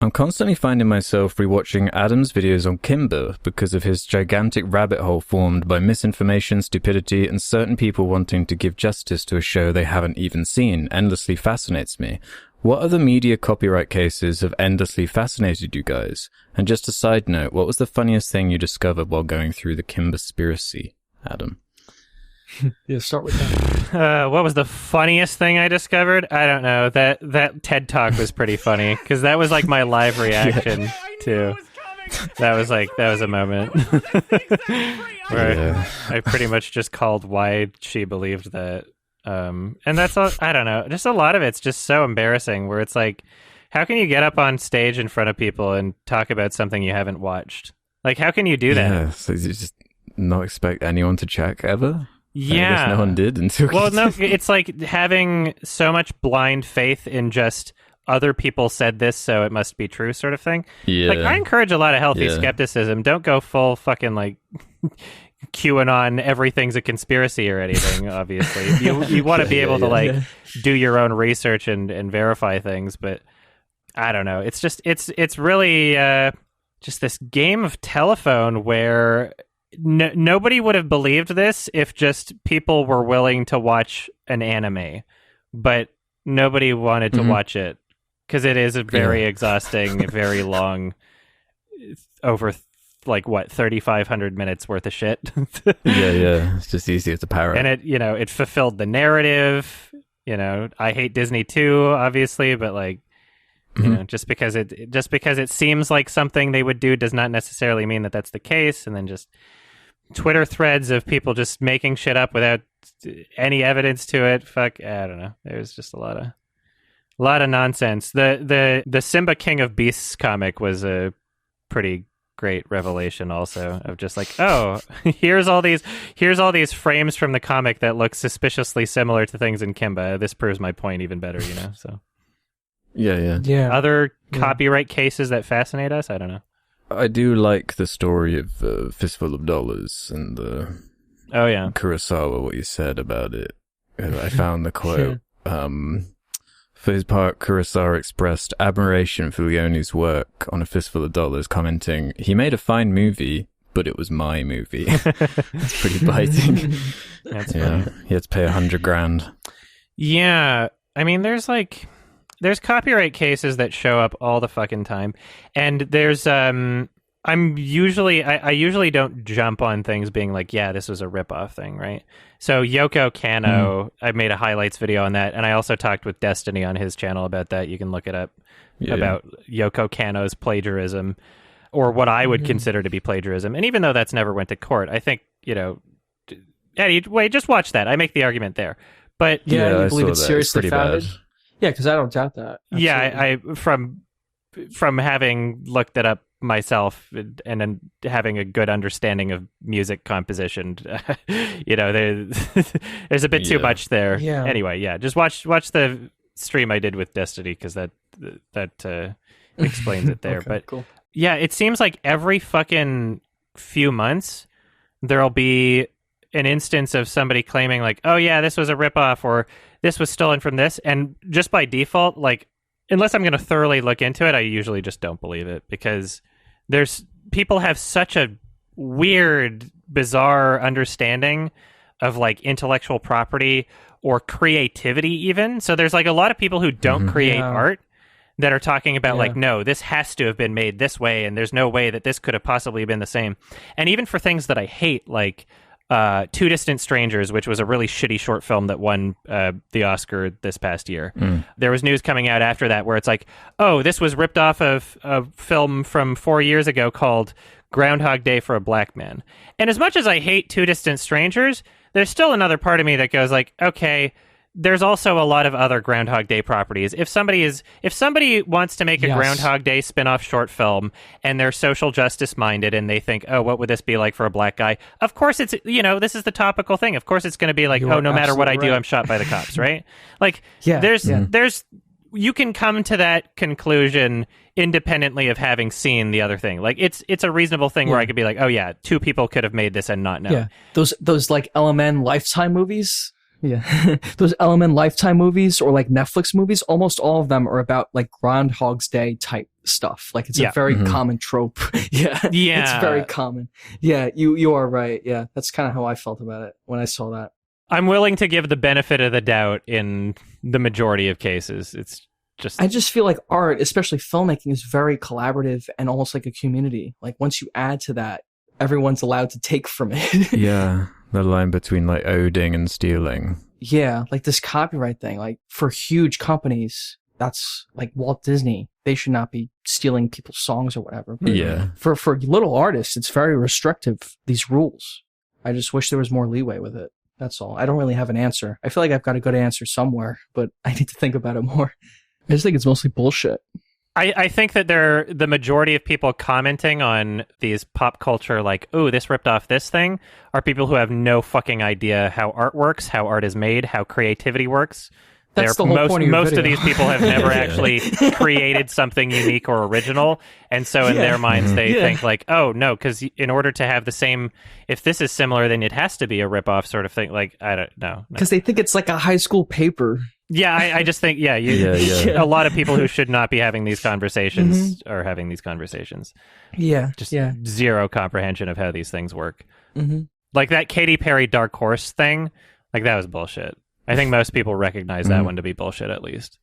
I'm constantly finding myself rewatching Adam's videos on Kimba because of his gigantic rabbit hole formed by misinformation, stupidity, and certain people wanting to give justice to a show they haven't even seen endlessly fascinates me. What other media copyright cases have endlessly fascinated you guys? And just a side note, what was the funniest thing you discovered while going through the Kimba-spiracy, Adam? Yeah, start with that. What was the funniest thing I discovered? I don't know. That TED Talk was pretty funny because that was like my live reaction to. That was a moment where I pretty much just called why she believed that. And that's all. I don't know. Just a lot of it's just so embarrassing. Where it's like, how can you get up on stage in front of people and talk about something you haven't watched? Like, how can you do that? Yeah, so you just not expect anyone to check ever. Yeah, I guess no one did until. Well, no, it's like having so much blind faith in just other people said this, so it must be true, sort of thing. Yeah, like I encourage a lot of healthy skepticism. Don't go full fucking like QAnon, everything's a conspiracy or anything. Obviously, you want to be able to do your own research and verify things, but I don't know. It's just it's really just this game of telephone where. Nobody would have believed this if just people were willing to watch an anime, but nobody wanted to watch it because it is a very exhausting, very long, over 3,500 minutes worth of shit. yeah. It's just easier to parrot. And it fulfilled the narrative. I hate Disney too, obviously, but just because it seems like something they would do does not necessarily mean that that's the case. And then just Twitter threads of people just making shit up without any evidence to it. Fuck, I don't know. There's just a lot of nonsense. The Simba King of Beasts comic was a pretty great revelation also of just like, oh, here's all these frames from the comic that look suspiciously similar to things in Kimba. This proves my point even better, so. Yeah. Other copyright cases that fascinate us? I don't know. I do like the story of Fistful of Dollars and the Kurosawa, what you said about it. I found the quote. For his part, Kurosawa expressed admiration for Leone's work on A Fistful of Dollars, commenting, "He made a fine movie, but it was my movie." It's pretty biting. That's funny. He had to pay $100,000. Yeah, I mean, there's copyright cases that show up all the fucking time, and there's I usually don't jump on things being like, yeah, this was a ripoff thing, right? So Yoko Kanno, I made a highlights video on that, and I also talked with Destiny on his channel about that. You can look it up about Yoko Kanno's plagiarism, or what I would consider to be plagiarism. And even though that's never went to court, I think just watch that. I make the argument there, but I believe it's seriously founded. Bad. Yeah, because I don't doubt that. Absolutely. Yeah, I from having looked it up myself and then having a good understanding of music composition, there's a bit too much there. Yeah. Anyway, just watch the stream I did with Destiny because that explains it there. Okay, but cool. Yeah, it seems like every fucking few months there'll be an instance of somebody claiming like, oh yeah, this was a ripoff or this was stolen from this, and just by default, like, unless I'm going to thoroughly look into it, I usually just don't believe it because people have such a weird, bizarre understanding of like intellectual property or creativity even. So there's like a lot of people who don't create art that are talking about like, no, this has to have been made this way and there's no way that this could have possibly been the same. And even for things that I hate, like Two Distant Strangers, which was a really shitty short film that won the Oscar this past year. There was news coming out after that where it's like, oh, this was ripped off of a film from 4 years ago called Groundhog Day for a Black Man. And as much as I hate Two Distant Strangers, there's still another part of me that goes like, okay, there's also a lot of other Groundhog Day properties. If somebody wants to make a Groundhog Day spin-off short film and they're social justice minded and they think, oh, what would this be like for a black guy? Of course it's, this is the topical thing. Of course it's going to be like, no matter what I do, I'm shot by the cops, right? Like, there's you can come to that conclusion independently of having seen the other thing. Like, it's a reasonable thing where I could be like, oh yeah, two people could have made this and not know. Yeah, those like LMN Lifetime movies. Yeah, those LMN Lifetime movies or like Netflix movies, almost all of them are about like Groundhog's Day type stuff. Like it's Yeah. a very Mhm. common trope. Yeah. Yeah. It's very common. Yeah, you are right. Yeah. That's kind of how I felt about it when I saw that. I'm willing to give the benefit of the doubt in the majority of cases. It's just I just feel like art, especially filmmaking, is very collaborative and almost like a community. Like once you add to that, everyone's allowed to take from it. Yeah, the line between like owning and stealing. Yeah, like this copyright thing, like for huge companies, that's like Walt Disney. They should not be stealing people's songs or whatever. But Yeah. for little artists, it's very restrictive, these rules. I just wish there was more leeway with it. That's all. I don't really have an answer. I feel like I've got a good answer somewhere, but I need to think about it more. I just think it's mostly bullshit. I think that the majority of people commenting on these pop culture, like, oh, this ripped off this thing, are people who have no fucking idea how art works, how art is made, how creativity works. That's the whole point of your most of video. these people have never actually created something unique or original, and so in their minds they think like, oh no, because in order to have the same, if this is similar, then it has to be a ripoff sort of thing. Like I don't know, Because they think it's like a high school paper. Yeah, I just think a lot of people who should not be having these conversations are having these conversations. Yeah, Just yeah. zero comprehension of how these things work. Mm-hmm. Like that Katy Perry Dark Horse thing, like that was bullshit. I think most people recognize that one to be bullshit at least.